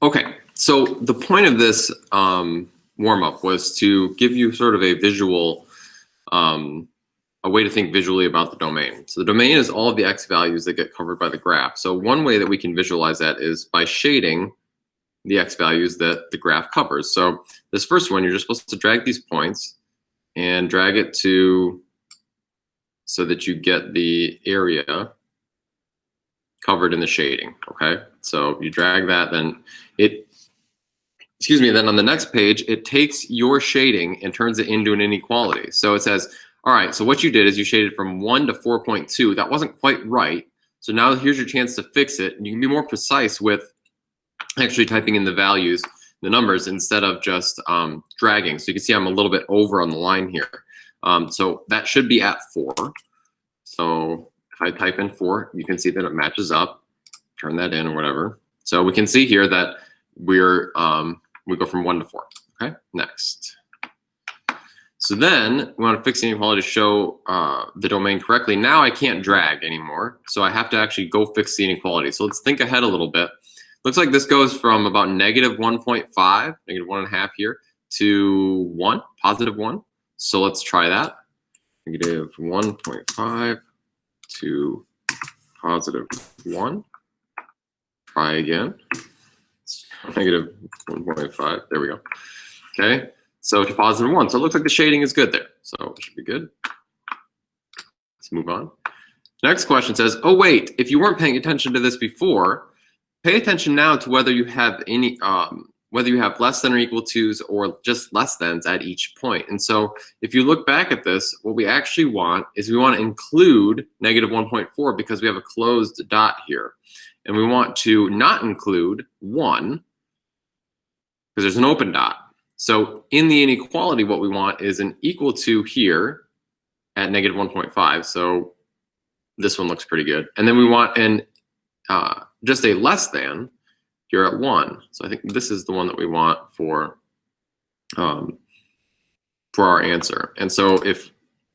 Okay, so the point of this warm-up was to give you sort of a visual, a way to think visually about the domain. So the domain is all of the x values that get covered by the graph. So one way that we can visualize that is by shading the x values that the graph covers. So this first one, you're just supposed to drag these points and drag it to so that you get the area covered in the shading, okay? So you drag that, then then on the next page, it takes your shading and turns it into an inequality. So it says, all right, so what you did is you shaded from 1 to 4.2. That wasn't quite right. So now here's your chance to fix it. And you can be more precise with actually typing in the values, the numbers, instead of just dragging. So you can see I'm a little bit over on the line here. So that should be at 4. So if I type in 4, you can see that it matches up. Turn that in or whatever. So we can see here that we go from 1 to 4. Okay, next. So then we want to fix the inequality to show the domain correctly. Now I can't drag anymore, so I have to actually go fix the inequality. So let's think ahead a little bit. Looks like this goes from about negative 1.5, negative 1.5 here, to 1, positive 1. So let's try that. Negative 1.5 to positive 1. Try again. Negative 1.5. There we go. Okay. So to positive 1. So it looks like the shading is good there. So it should be good. Let's move on. Next question says, oh wait, if you weren't paying attention to this before, pay attention now to whether you have any whether you have less than or equal to's or just less thans at each point. And so if you look back at this, what we actually want is we want to include negative 1.4 because we have a closed dot here. And we want to not include 1 because there's an open dot. So in the inequality, what we want is an equal to here at negative 1.5. So this one looks pretty good. And then we want an just a less than here at 1. So I think this is the one that we want for our answer. And so if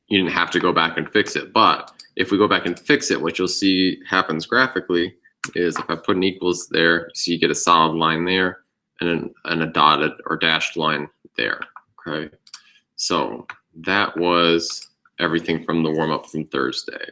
you didn't have to go back and fix it, but if we go back and fix it, what you'll see happens graphically is if I put an equals there, you see you get a solid line there and a dotted or dashed line there, okay? So that was everything from the warm-up from Thursday.